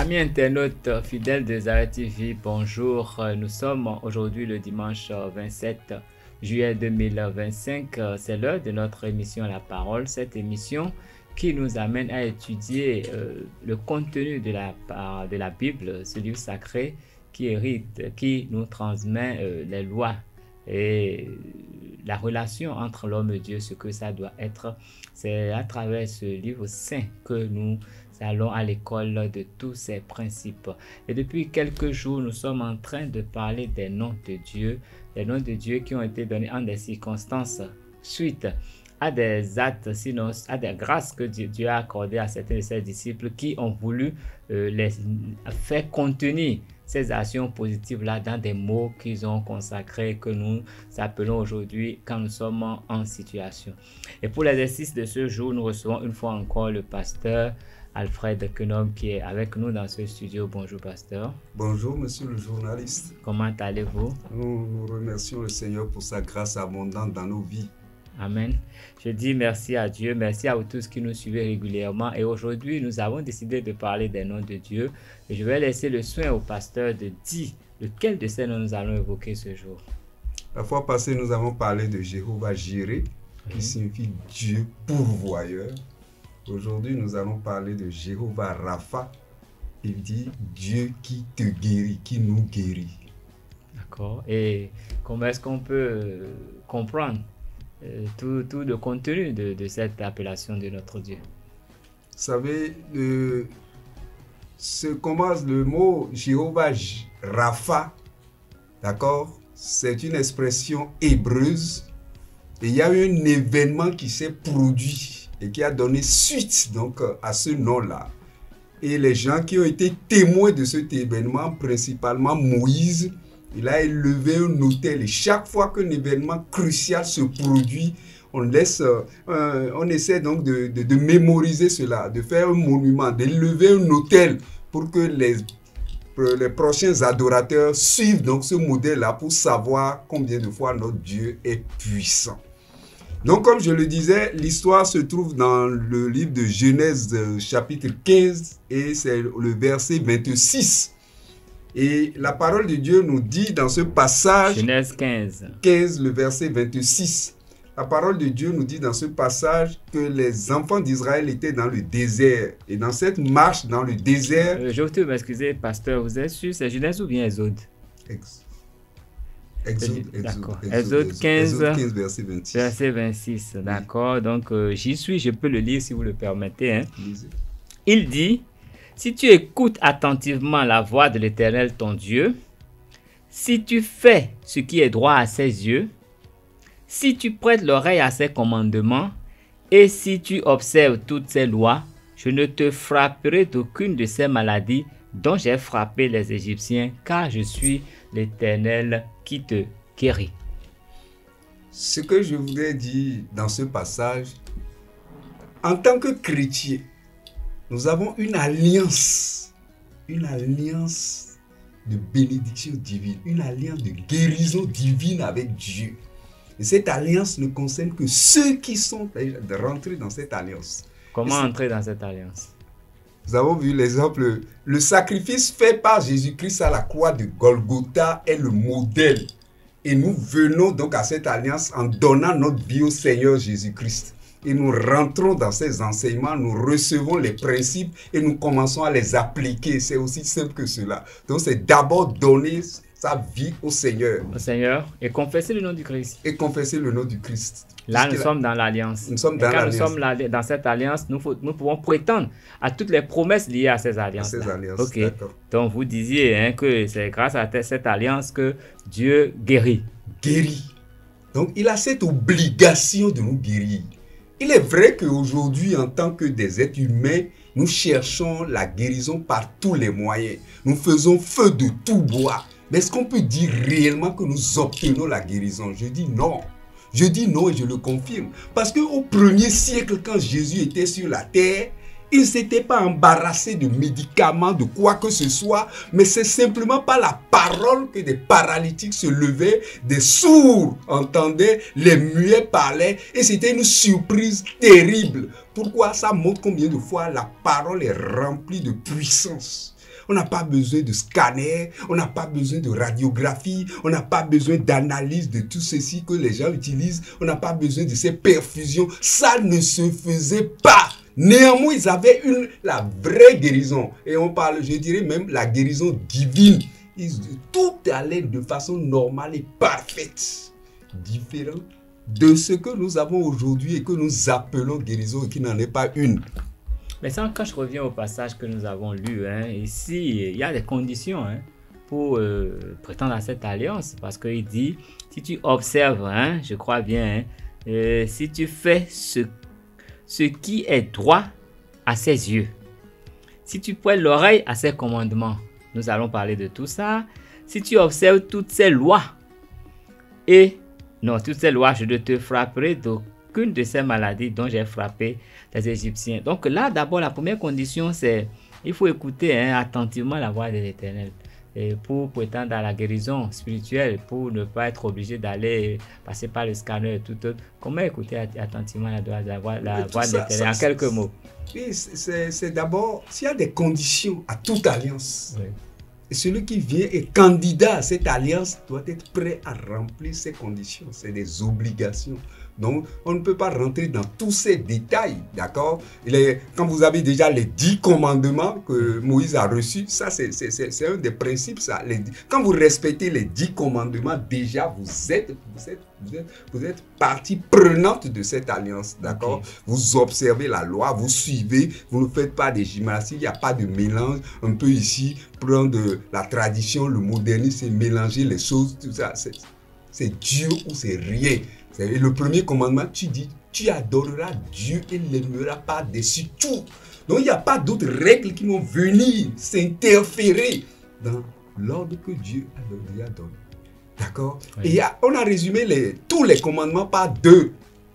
Amis internautes fidèles de Zaret TV, bonjour. Nous sommes aujourd'hui le dimanche 27 juillet 2025. C'est l'heure de notre émission La Parole. Cette émission qui nous amène à étudier le contenu de la Bible, ce livre sacré qui nous transmet les lois et la relation entre l'homme et Dieu, ce que ça doit être. C'est à travers ce livre saint que nous allons à l'école de tous ces principes. Et depuis quelques jours, nous sommes en train de parler des noms de Dieu, les noms de Dieu qui ont été donnés en des circonstances suite à des actes, sinon à des grâces que Dieu a accordées à certains de ses disciples qui ont voulu les faire contenir ces actions positives-là dans des mots qu'ils ont consacrés, que nous appelons aujourd'hui quand nous sommes en situation. Et pour l'exercice de ce jour, nous recevons une fois encore le pasteur Alfred Kenom qui est avec nous dans ce studio. Bonjour pasteur. Bonjour monsieur le journaliste. Comment allez-vous? Nous remercions le Seigneur pour sa grâce abondante dans nos vies. Amen. Je dis merci à Dieu, merci à vous tous qui nous suivez régulièrement. Et aujourd'hui, nous avons décidé de parler des noms de Dieu. Et je vais laisser le soin au pasteur de dire lequel de ces noms nous allons évoquer ce jour. La fois passée, nous avons parlé de Jéhovah Jireh, qui signifie Dieu pourvoyeur. Aujourd'hui, nous allons parler de Jéhovah Rapha. Il dit Dieu qui te guérit, qui nous guérit. D'accord. Et comment est-ce qu'on peut comprendre tout le contenu de cette appellation de notre Dieu? Vous savez, commence le mot Jéhovah Rapha, d'accord? C'est une expression hébreuse. Et il y a eu un événement qui s'est produit et qui a donné suite donc à ce nom-là. Et les gens qui ont été témoins de cet événement, principalement Moïse, il a élevé un autel. Et chaque fois qu'un événement crucial se produit, on essaie donc de mémoriser cela, de faire un monument, d'élever un autel pour que les prochains adorateurs suivent donc ce modèle-là pour savoir combien de fois notre Dieu est puissant. Donc, comme je le disais, l'histoire se trouve dans le livre de Genèse chapitre 15 et c'est le verset 26. Et la parole de Dieu nous dit dans ce passage, Genèse 15, le verset 26, la parole de Dieu nous dit dans ce passage que les enfants d'Israël étaient dans le désert. Et dans cette marche dans le désert... je veux m'excuser, pasteur, vous êtes sûr, c'est Genèse ou bien Exode? Exode 15, verset 26. Verset 26, d'accord. Donc, j'y suis, je peux le lire si vous le permettez. Hein. Il dit... Si tu écoutes attentivement la voix de l'Éternel ton Dieu, si tu fais ce qui est droit à ses yeux, si tu prêtes l'oreille à ses commandements, et si tu observes toutes ses lois, je ne te frapperai d'aucune de ces maladies dont j'ai frappé les Égyptiens, car je suis l'Éternel qui te guérit. Ce que je voudrais dire dans ce passage, en tant que chrétien, nous avons une alliance de bénédiction divine, une alliance de guérison divine avec Dieu. Et cette alliance ne concerne que ceux qui sont rentrés dans cette alliance. Comment entrer dans cette alliance? Nous avons vu l'exemple, le sacrifice fait par Jésus-Christ à la croix de Golgotha est le modèle. Et nous venons donc à cette alliance en donnant notre vie au Seigneur Jésus-Christ. Et nous rentrons dans ces enseignements, nous recevons les principes et nous commençons à les appliquer. C'est aussi simple que cela. Donc c'est d'abord donner sa vie au Seigneur. Au Seigneur et confesser le nom du Christ. Et confesser le nom du Christ. Là, nous sommes dans l'alliance. Nous sommes dans cette alliance, nous pouvons prétendre à toutes les promesses liées à ces alliances. Ok. Donc vous disiez que c'est grâce à cette alliance que Dieu guérit. Guérit. Donc il a cette obligation de nous guérir. Il est vrai qu'aujourd'hui, en tant que des êtres humains, nous cherchons la guérison par tous les moyens. Nous faisons feu de tout bois. Mais est-ce qu'on peut dire réellement que nous obtenons la guérison? Je dis non. Je dis non et je le confirme. Parce qu'au premier siècle, quand Jésus était sur la terre, il ne s'était pas embarrassé de médicaments, de quoi que ce soit, mais c'est simplement par la parole que des paralytiques se levaient, des sourds entendaient, les muets parlaient, et c'était une surprise terrible. Pourquoi? Ça montre combien de fois la parole est remplie de puissance. On n'a pas besoin de scanner, on n'a pas besoin de radiographie, on n'a pas besoin d'analyse de tout ceci que les gens utilisent, on n'a pas besoin de ces perfusions. Ça ne se faisait pas. Néanmoins, ils avaient la vraie guérison. Et on parle, je dirais même, la guérison divine. Tout allait de façon normale et parfaite. Différent de ce que nous avons aujourd'hui et que nous appelons guérison et qui n'en est pas une. Mais ça, quand je reviens au passage que nous avons lu, ici, il y a des conditions pour prétendre à cette alliance. Parce qu'il dit, si tu observes, je crois bien, si tu fais ce qui est droit à ses yeux, si tu prêtes l'oreille à ses commandements, nous allons parler de tout ça. Si tu observes toutes ces lois, toutes ces lois, je ne te frapperai d'aucune de ces maladies dont j'ai frappé les Égyptiens. Donc là, d'abord, la première condition, c'est il faut écouter attentivement la voix de l'Éternel. Et pour prétendre à la guérison spirituelle, pour ne pas être obligé d'aller passer par le scanner et tout autre. Comment écouter attentivement la voix de l'Éternel en quelques mots? Oui, c'est d'abord, s'il y a des conditions à toute alliance, oui. Et celui qui vient est candidat à cette alliance doit être prêt à remplir ces conditions. C'est des obligations. Donc, on ne peut pas rentrer dans tous ces détails, d'accord? Quand vous avez déjà les 10 commandements que Moïse a reçus, ça c'est un des principes. Ça. Quand vous respectez les 10 commandements, déjà vous êtes partie prenante de cette alliance, d'accord? Okay. Vous observez la loi, vous suivez, vous ne faites pas des gymnastiques, il n'y a pas de mélange. On peut ici prendre la tradition, le modernisme et mélanger les choses, tout ça. C'est Dieu ou c'est rien. Et le premier commandement, tu dis, tu adoreras Dieu et ne l'aimeras pas dessus tout. Donc, il n'y a pas d'autres règles qui vont venir s'interférer dans l'ordre que Dieu a déjà donné. D'accord? Oui. Et on a résumé tous les commandements par 2.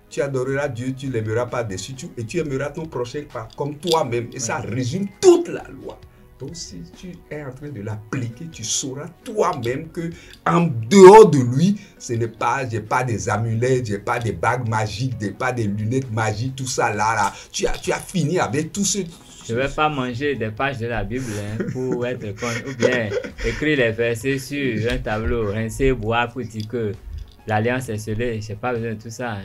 Tu adoreras Dieu, tu ne l'aimeras pas dessus tout et tu aimeras ton prochain comme toi-même. Et oui. Ça résume toute la loi. Donc, si tu es en train de l'appliquer, tu sauras toi-même que en dehors de lui, j'ai pas des amulettes, j'ai pas des bagues magiques, j'ai pas des lunettes magiques, tout ça là. Tu as fini avec tout ce. Je ne vais pas manger des pages de la Bible pour être con, ou bien écrire les versets sur un tableau, rincer, boire pour dire que l'alliance est scellée. Je n'ai pas besoin de tout ça.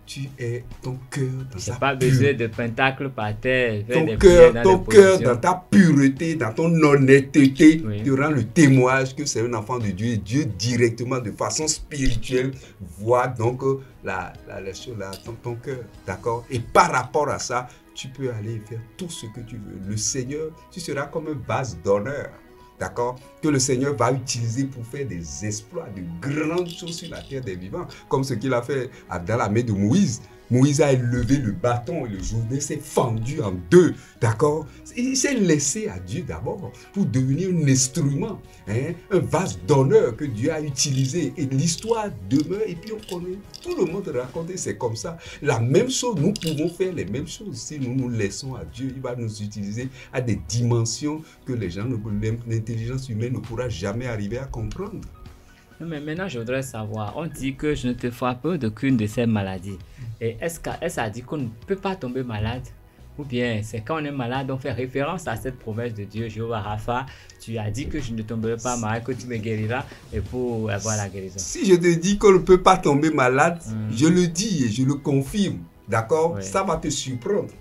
Tu es ton cœur dans sa pureté. Pas besoin de pentacle par terre. Ton cœur dans ta pureté, dans ton honnêteté, oui. Tu rends le témoignage que c'est un enfant de Dieu. Et Dieu directement, de façon spirituelle, voit donc ton cœur. D'accord? Et par rapport à ça, tu peux aller faire tout ce que tu veux. Le Seigneur, tu seras comme un vase d'honneur. D'accord? Que le Seigneur va utiliser pour faire des exploits, de grandes choses sur la terre des vivants. Comme ce qu'il a fait dans la main de Moïse. Moïse a élevé le bâton et le Jourdain s'est fendu en 2. D'accord? Il s'est laissé à Dieu d'abord pour devenir un instrument, un vase d'honneur que Dieu a utilisé. Et l'histoire demeure et puis on connaît. Tout le monde raconte et c'est comme ça. La même chose, nous pouvons faire les mêmes choses. Si nous nous laissons à Dieu, il va nous utiliser à des dimensions que l'intelligence humaine ne pourra jamais arriver à comprendre. Mais maintenant, je voudrais savoir, on dit que je ne te frappe d'aucune de ces maladies. Et est-ce a dit qu'on ne peut pas tomber malade? Ou bien c'est quand on est malade, on fait référence à cette promesse de Dieu, Jéhovah Rapha, tu as dit que je ne tomberai pas malade, que tu me guériras et pour avoir la guérison. Si je te dis qu'on ne peut pas tomber malade, je le dis et je le confirme, d'accord? Oui. Ça va te surprendre,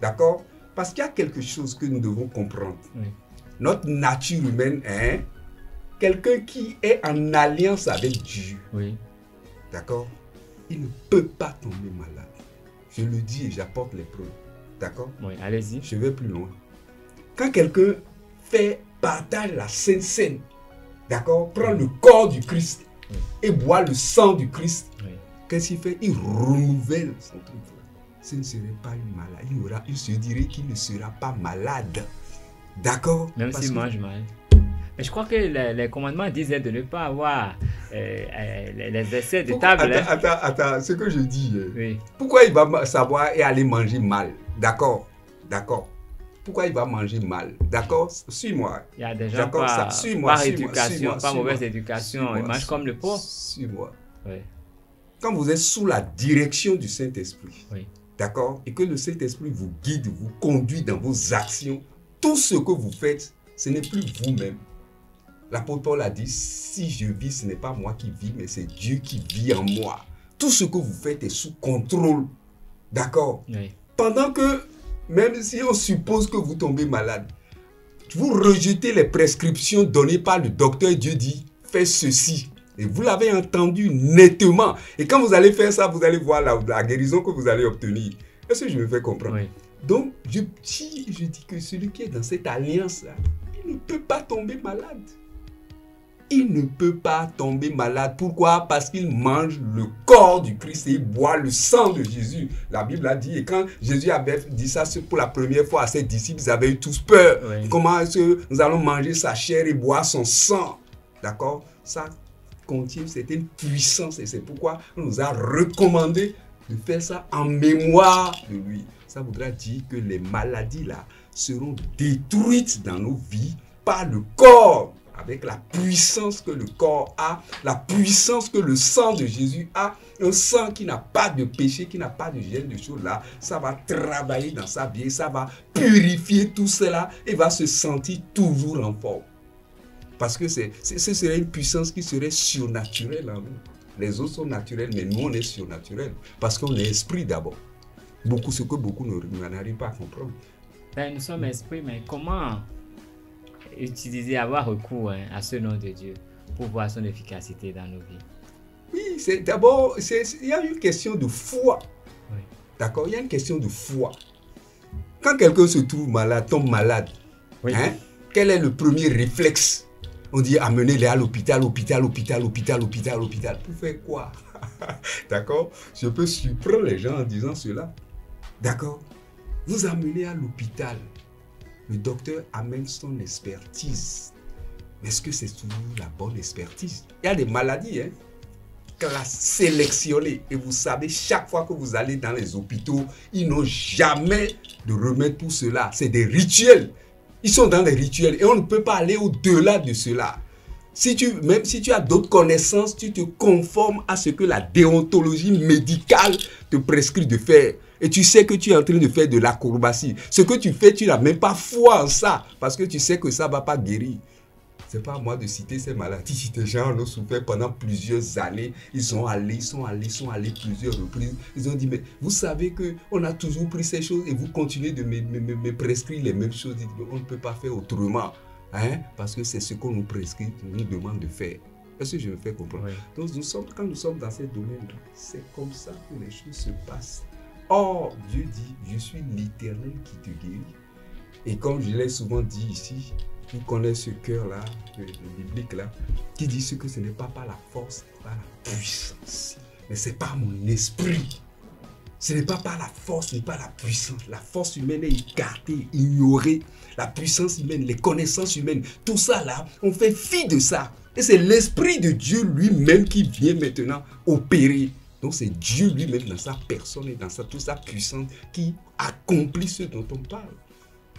d'accord? Parce qu'il y a quelque chose que nous devons comprendre. Oui. Notre nature humaine, quelqu'un qui est en alliance avec Dieu, oui. D'accord, il ne peut pas tomber malade. Je le dis et j'apporte les preuves. D'accord? Oui, allez-y. Je vais plus loin. Quand quelqu'un partage la Sainte Seine, d'accord, prend le corps du Christ et boit le sang du Christ, qu'est-ce qu'il fait? Il renouvelle son truc. Ce ne serait pas une maladie. Il se dirait qu'il ne sera pas malade. D'accord? Même s'il mange mal. Mais je crois que les commandements disaient de ne pas avoir les essais de table. Attends, ce que je dis. Oui. Pourquoi il va savoir et aller manger mal? D'accord. Pourquoi il va manger mal? D'accord? Suis-moi. Il y a des gens par éducation, pas mauvaise éducation. Ils mangent comme le porc. Suis-moi. Oui. Quand vous êtes sous la direction du Saint-Esprit, oui. D'accord? Et que le Saint-Esprit vous guide, vous conduit dans vos actions, tout ce que vous faites ce n'est plus vous-même. L'apôtre Paul a dit, si je vis, ce n'est pas moi qui vis, mais c'est Dieu qui vit en moi. Tout ce que vous faites est sous contrôle. D'accord? Oui. Pendant que, même si on suppose que vous tombez malade, vous rejetez les prescriptions données par le docteur et Dieu dit, fais ceci. Et vous l'avez entendu nettement. Et quand vous allez faire ça, vous allez voir la guérison que vous allez obtenir. Est-ce que je me fais comprendre? Oui. Donc, je dis que celui qui est dans cette alliance-là, il ne peut pas tomber malade. Il ne peut pas tomber malade. Pourquoi? Parce qu'il mange le corps du Christ et il boit le sang de Jésus. La Bible a dit, et quand Jésus avait dit ça pour la première fois à ses disciples, ils avaient eu tous peur. Oui. Comment est-ce que nous allons manger sa chair et boire son sang? D'accord? Ça contient certaines puissances et c'est pourquoi on nous a recommandé de faire ça en mémoire de lui. Ça voudra dire que les maladies là seront détruites dans nos vies par le corps, avec la puissance que le corps a, la puissance que le sang de Jésus a, un sang qui n'a pas de péché, qui n'a pas de gêne de choses là, ça va travailler dans sa vie, ça va purifier tout cela et va se sentir toujours en forme. Parce que ce serait une puissance qui serait surnaturelle en nous. Les autres sont naturels, mais nous on est surnaturel. Parce qu'on est esprit d'abord. Ce que beaucoup n'arrivent pas à comprendre. Ben, nous sommes esprits, mais comment utiliser, avoir recours à ce nom de Dieu pour voir son efficacité dans nos vies? Oui, d'abord, il y a une question de foi. Oui. D'accord? Il y a une question de foi. Quand quelqu'un se trouve malade, tombe malade, Oui. hein, quel est le premier réflexe? On dit amenez-les à l'hôpital, hôpital. Pour faire quoi? D'accord? Je peux surprendre les gens en disant cela. D'accord? Vous amenez à l'hôpital. Le docteur amène son expertise. Mais est-ce que c'est toujours la bonne expertise? Il y a des maladies, hein, classe sélectionnées. Et vous savez, chaque fois que vous allez dans les hôpitaux, ils n'ont jamais de remède pour cela. C'est des rituels. Ils sont dans des rituels et on ne peut pas aller au-delà de cela. Même si tu as d'autres connaissances, tu te conformes à ce que la déontologie médicale te prescrit de faire. Et tu sais que tu es en train de faire de l'acrobatie. Ce que tu fais, tu n'as même pas foi en ça parce que tu sais que ça ne va pas guérir. Ce n'est pas à moi de citer ces maladies. Des gens en ont souffert pendant plusieurs années. Ils sont allés plusieurs reprises. Ils ont dit, mais vous savez qu'on a toujours pris ces choses et vous continuez de me prescrire les mêmes choses. On ne peut pas faire autrement. Hein? Parce que c'est ce qu'on nous prescrit, qu'on nous demande de faire. Est-ce que je me fais comprendre? Oui. Donc quand nous sommes dans ces domaines, c'est comme ça que les choses se passent. Or, Dieu dit, je suis l'Éternel qui te guérit. Et comme je l'ai souvent dit ici, vous connaissez ce cœur-là, le biblique là, qui dit que ce n'est pas par la force, par la puissance, mais c'est par mon esprit. Ce n'est pas par la force, ce n'est pas la puissance. La force humaine est écartée, ignorée. La puissance humaine, les connaissances humaines, tout ça là, on fait fi de ça. Et c'est l'Esprit de Dieu lui-même qui vient maintenant opérer. Donc c'est Dieu lui-même dans sa personne et dans toute sa puissance qui accomplit ce dont on parle.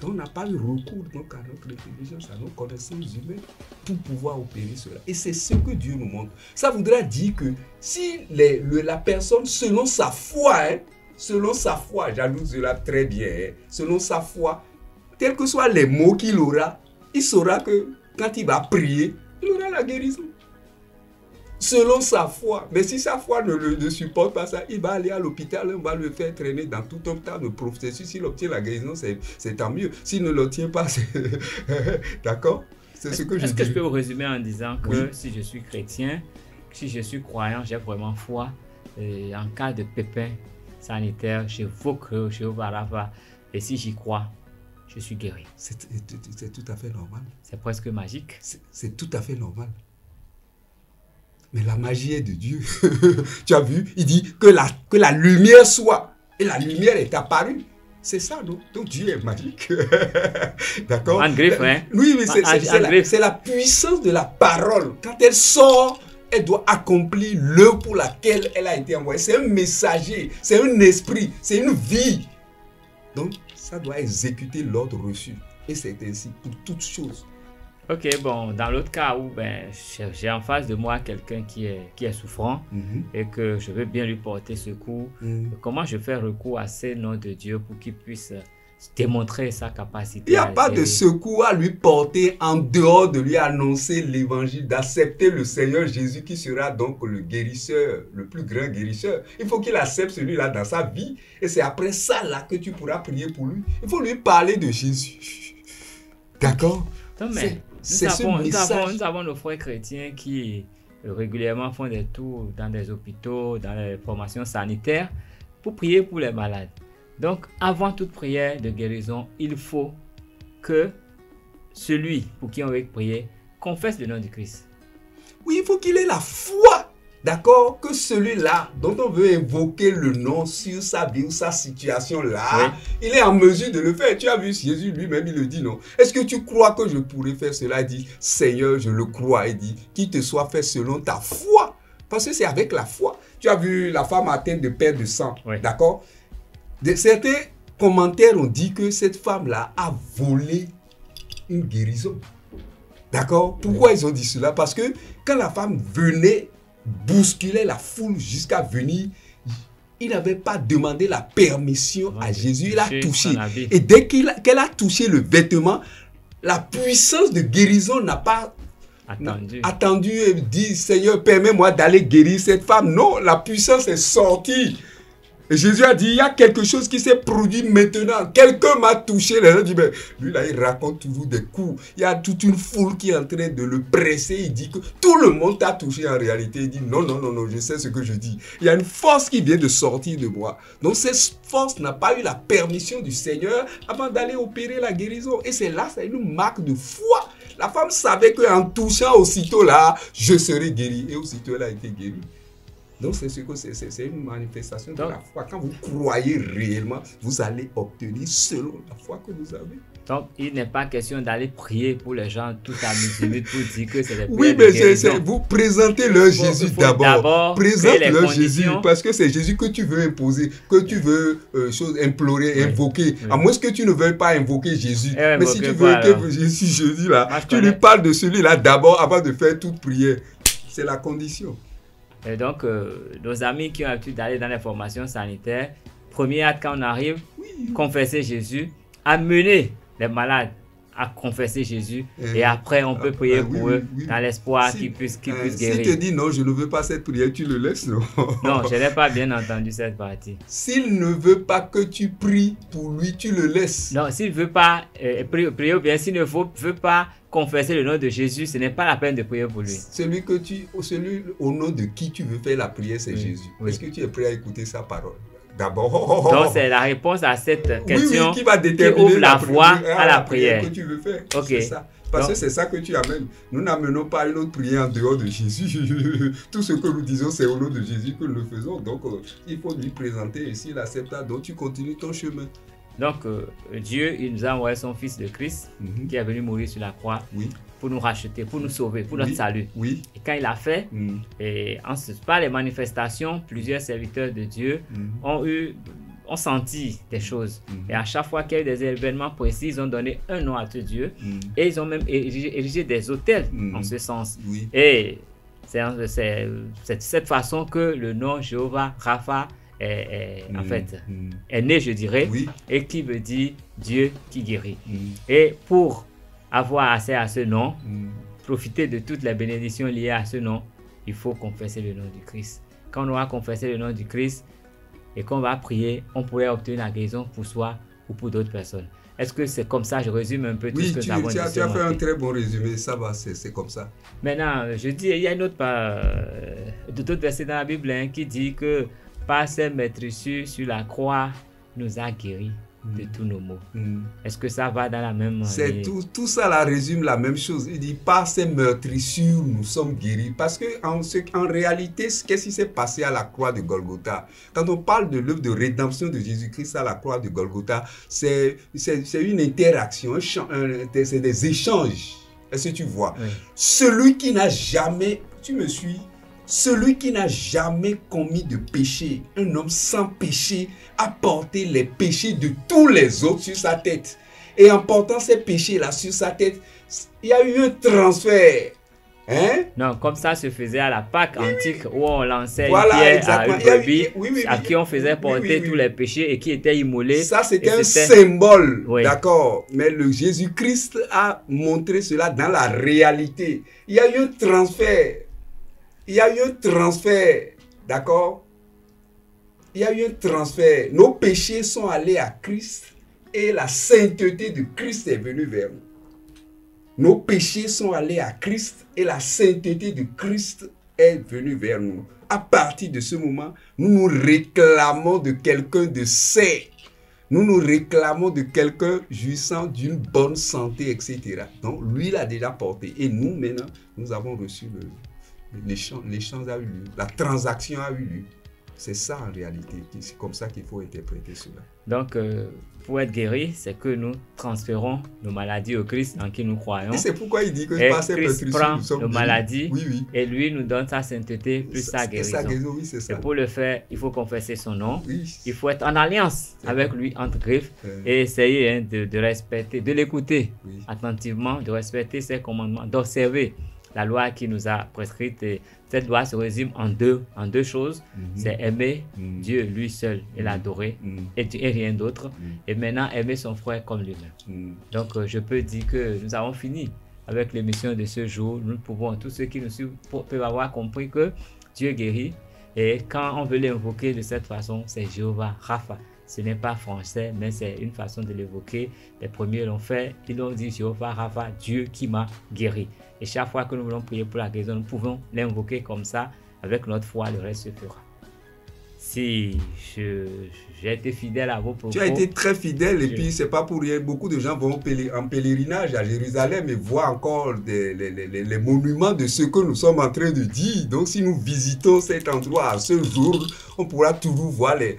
Donc on n'a pas eu recours donc, à notre intelligence, à nos connaissances humaines pour pouvoir opérer cela. Et c'est ce que Dieu nous montre. Ça voudrait dire que si la personne, selon sa foi, j'allude cela très bien, hein, selon sa foi, quels que soient les mots qu'il aura, il saura que quand il va prier, il aura la guérison. Selon sa foi. Mais si sa foi ne supporte pas ça, il va aller à l'hôpital, on va le faire traîner dans tout un tas de processus. S'il obtient la guérison, c'est tant mieux. S'il ne l'obtient pas, c'est... D'accord? C'est ce que je dis. Est-ce que je peux vous résumer en disant que si je suis chrétien, si je suis croyant, j'ai vraiment foi, en cas de pépin sanitaire, j'évoque Jéhovah Rapha, et si j'y crois, je suis guéri. C'est tout à fait normal. C'est presque magique. C'est tout à fait normal. Mais la magie est de Dieu. Tu as vu? Il dit que la lumière soit. Et la lumière est apparue. C'est ça, non? Donc Dieu est magique. D'accord? En griffe, hein? Oui, mais c'est la puissance de la parole. Quand elle sort, elle doit accomplir l'œuvre pour laquelle elle a été envoyée. C'est un messager, c'est un esprit, c'est une vie. Donc, ça doit exécuter l'ordre reçu. Et c'est ainsi pour toutes choses. Ok, bon, dans l'autre cas où j'ai en face de moi quelqu'un qui est souffrant et que je veux bien lui porter secours, comment je fais recours à ces noms de Dieu pour qu'il puisse démontrer sa capacité. Il n'y a pas de secours à lui porter en dehors de lui annoncer l'évangile, d'accepter le Seigneur Jésus qui sera donc le guérisseur, le plus grand guérisseur. Il faut qu'il accepte celui-là dans sa vie et c'est après ça là que tu pourras prier pour lui. Il faut lui parler de Jésus. D'accord? C'est ce message. Nous avons nos frères chrétiens qui régulièrement font des tours dans des hôpitaux, dans les formations sanitaires pour prier pour les malades. Donc, avant toute prière de guérison, il faut que celui pour qui on veut prier confesse le nom du Christ. Oui, il faut qu'il ait la foi, d'accord, que celui-là dont on veut invoquer le nom sur sa vie ou sa situation là, oui, il est en mesure de le faire. Tu as vu Jésus lui-même, il le dit, non? Est-ce que tu crois que je pourrais faire cela? Il dit, Seigneur, je le crois. Il dit, qu'il te soit fait selon ta foi. Parce que c'est avec la foi. Tu as vu la femme atteinte de perte de sang, oui, d'accord? Certains commentaires ont dit que cette femme-là a volé une guérison. D'accord? Pourquoi ils ont dit cela? Parce que quand la femme venait bousculer la foule jusqu'à venir, il n'avait pas demandé la permission à Jésus. Il a touché. Et dès qu'elle a touché le vêtement, la puissance de guérison n'a pas attendu et dit, Seigneur, permets-moi d'aller guérir cette femme. Non, la puissance est sortie. Et Jésus a dit, il y a quelque chose qui s'est produit maintenant. Quelqu'un m'a touché. Les gens disent, mais lui là, il raconte toujours des coups. Il y a toute une foule qui est en train de le presser. Il dit que tout le monde t'a touché en réalité. Il dit, non, non, non, non, je sais ce que je dis. Il y a une force qui vient de sortir de moi. Donc cette force n'a pas eu la permission du Seigneur avant d'aller opérer la guérison. Et c'est là, c'est une marque de foi. La femme savait qu'en touchant aussitôt là, je serai guéri. Et aussitôt elle a été guérie. Donc, c'est une manifestation de la foi. Quand vous croyez réellement, vous allez obtenir selon la foi que vous avez. Donc, il n'est pas question d'aller prier pour les gens tout à minute pour dire que c'est des prières. Oui, mais vous présentez leur Jésus d'abord. Présente-leur Jésus parce que c'est Jésus que tu veux imposer, que tu veux implorer, invoquer. Oui. À moins que tu ne veuilles pas invoquer Jésus. Mais si tu veux que Jésus là, tu lui parles de celui-là d'abord avant de faire toute prière. C'est la condition. Et donc, nos amis qui ont l'habitude d'aller dans les formations sanitaires, premier acte quand on arrive, oui, confesser Jésus, amener les malades à confesser Jésus et après on peut prier pour eux dans l'espoir qu'ils puissent guérir. S'il te dit non, je ne veux pas cette prière, tu le laisses, non? Non, je n'ai pas bien entendu cette partie. S'il ne veut pas que tu pries pour lui, tu le laisses. Non, s'il ne veut pas prier ou bien s'il ne veut pas confesser le nom de Jésus, ce n'est pas la peine de prier pour lui. Celui au nom de qui tu veux faire la prière, c'est Jésus. Oui. Est-ce que tu es prêt à écouter sa parole? D'abord. Donc c'est la réponse à cette question qui va déterminer qui ouvre la voie à la prière que tu veux faire. Ok. C'est ça. Parce que c'est ça que tu amènes. Nous n'amenons pas une autre prière en dehors de Jésus. Tout ce que nous disons, c'est au nom de Jésus que nous le faisons. Donc il faut lui présenter et s'il accepte, donc tu continues ton chemin. Donc Dieu, il nous a envoyé son Fils de Christ qui est venu mourir sur la croix. Oui. Pour nous racheter, pour nous sauver, pour notre salut. Oui. Et quand il a fait, et par les manifestations, plusieurs serviteurs de Dieu ont senti des choses. Et à chaque fois qu'il y a eu des événements précis, ils ont donné un nom à ce Dieu. Et ils ont même érigé des autels en ce sens. Oui. Et c'est de cette façon que le nom Jéhovah Rapha est né, je dirais, et qui veut dire Dieu qui guérit. Et pour avoir accès à ce nom, profiter de toutes les bénédictions liées à ce nom, il faut confesser le nom du Christ. Quand on aura confessé le nom du Christ et qu'on va prier, on pourrait obtenir la guérison pour soi ou pour d'autres personnes. Est-ce que c'est comme ça? Je résume un peu tout ce que nous avons dit. Tu as fait un très bon résumé, ça va, c'est comme ça. Maintenant, je dis, il y a une autre d'autres versets dans la Bible qui dit que par ses meurtrissures sur la croix, nous a guéris de tous nos maux. Est-ce que ça va dans la même c'est tout ça là résume la même chose. Il dit par ces meurtrissures nous sommes guéris. Parce que en réalité, qu'est-ce qui s'est passé à la croix de Golgotha? Quand on parle de l'œuvre de rédemption de Jésus-Christ à la croix de Golgotha, c'est une interaction, c'est des échanges. Est-ce que tu vois? Oui. Celui qui n'a jamais, tu me suis? Celui qui n'a jamais commis de péché, un homme sans péché, a porté les péchés de tous les autres sur sa tête. Et en portant ces péchés-là sur sa tête, il y a eu un transfert Hein? Non, comme ça se faisait à la Pâque antique où on lançait Voilà, une pierre exactement. à une brebis Oui, à qui on faisait porter tous les péchés et qui était immolé. Ça, c'était un c'était symbole, Oui. d'accord. Mais le Jésus-Christ a montré cela dans la réalité. Il y a eu un transfert. Il y a eu un transfert, d'accord. Il y a eu un transfert. Nos péchés sont allés à Christ et la sainteté de Christ est venue vers nous. Nos péchés sont allés à Christ et la sainteté de Christ est venue vers nous. À partir de ce moment, nous nous réclamons de quelqu'un de saint. Nous nous réclamons de quelqu'un jouissant d'une bonne santé, etc. Donc, lui l'a déjà porté. Et nous, maintenant, nous avons reçu l'échange a eu lieu. La transaction a eu lieu. C'est ça en réalité. C'est comme ça qu'il faut interpréter cela. Donc, pour être guéri, c'est que nous transférons nos maladies au Christ en qui nous croyons. Et c'est pourquoi il dit que et par ses Christ pétrissures, prend nous sommes nos guéris. maladies Oui. et lui nous donne sa sainteté plus sa guérison. Oui, c'est ça. Et pour le faire, il faut confesser son nom. Oui. Il faut être en alliance avec lui entre griffes et essayer de respecter, de l'écouter attentivement, de respecter ses commandements, d'observer la loi qui nous a prescrite. Et cette loi se résume en deux choses. C'est aimer Dieu lui seul et l'adorer et rien d'autre. Et maintenant aimer son frère comme lui-même. Donc je peux dire que nous avons fini avec l'émission de ce jour. Nous pouvons, tous ceux qui nous suivent peuvent avoir compris que Dieu guérit. Et quand on veut l'invoquer de cette façon, c'est Jéhovah Rapha. Ce n'est pas français, mais c'est une façon de l'évoquer. Les premiers l'ont fait. Ils l'ont dit Jéhovah Rapha, Dieu qui m'a guéri. Et chaque fois que nous voulons prier pour la guérison, nous pouvons l'invoquer comme ça. Avec notre foi, le reste se fera. Si j'ai été fidèle à vos propos. Tu as été très fidèle et puis c'est pas pour rien. Beaucoup de gens vont en pèlerinage à Jérusalem et voient encore les monuments de ce que nous sommes en train de dire. Donc si nous visitons cet endroit à ce jour, on pourra toujours voir les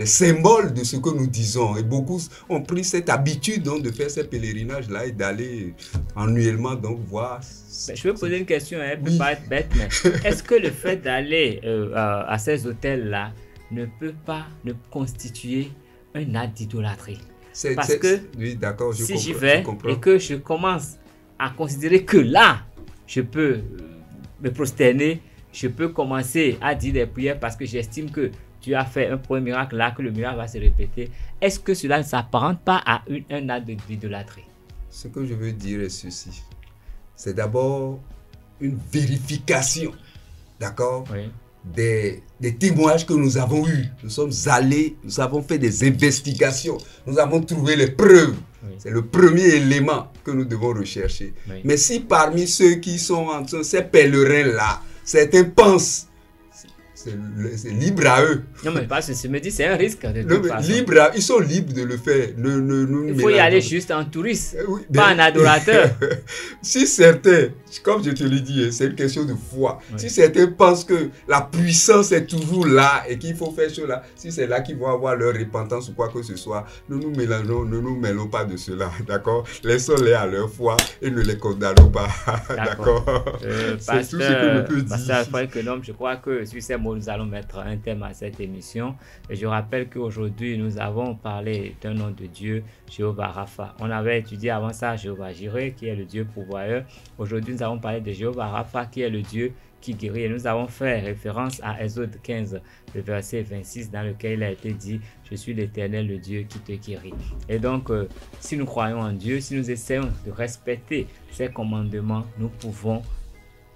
symboles de ce que nous disons. Et beaucoup ont pris cette habitude donc, de faire ces pèlerinages-là et d'aller annuellement donc voir. Je vais poser une question, elle peut pas être bête, mais est-ce que le fait d'aller à ces hôtels-là ne peut pas constituer un acte d'idolâtrie? Parce que oui, d'accord, si j'y vais et que je commence à considérer que là, je peux me prosterner, je peux commencer à dire des prières parce que j'estime que tu as fait un premier miracle là, que le miracle va se répéter. Est-ce que cela ne s'apparente pas à un acte d'idolâtrie? Ce que je veux dire est ceci. C'est d'abord une vérification, d'accord, des témoignages que nous avons eus. Nous sommes allés, nous avons fait des investigations, nous avons trouvé les preuves. C'est le premier élément que nous devons rechercher. Mais si parmi ceux qui sont entre ces pèlerins-là, certains pensent, c'est libre à eux. Non, mais parce que je me dis c'est un risque de toute façon. Ils sont libres de le faire. Il faut y aller juste en touriste, pas en adorateur. Si certains, comme je te l'ai dit, c'est une question de foi. Si certains pensent que la puissance est toujours là et qu'il faut faire cela, si c'est là qu'ils vont avoir leur repentance ou quoi que ce soit, ne nous mêlons pas de cela, d'accord? Laissons-les à leur foi et ne les condamnons pas, d'accord? C'est tout ce que je peux dire. Pasteur Franck Nom, je crois que sur ces mots, nous allons mettre un thème à cette émission. Et je rappelle qu'aujourd'hui, nous avons parlé d'un nom de Dieu, Jéhovah Rapha. On avait étudié avant ça Jéhovah Jireh, qui est le Dieu pourvoyeur. Aujourd'hui, nous avons parlé de Jéhovah Rapha, qui est le Dieu qui guérit. Et nous avons fait référence à Exode 15, le verset 26, dans lequel il a été dit « Je suis l'Éternel, le Dieu qui te guérit ». Et donc, si nous croyons en Dieu, si nous essayons de respecter ses commandements, nous pouvons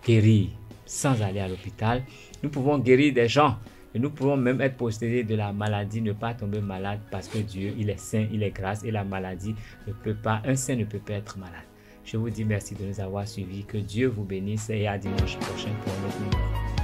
guérir sans aller à l'hôpital. Nous pouvons guérir des gens et nous pouvons même être possédés de la maladie, ne pas tomber malade parce que Dieu, il est saint, il est grâce et la maladie ne peut pas, un saint ne peut pas être malade. Je vous dis merci de nous avoir suivis, que Dieu vous bénisse et à dimanche prochain pour un autre numéro.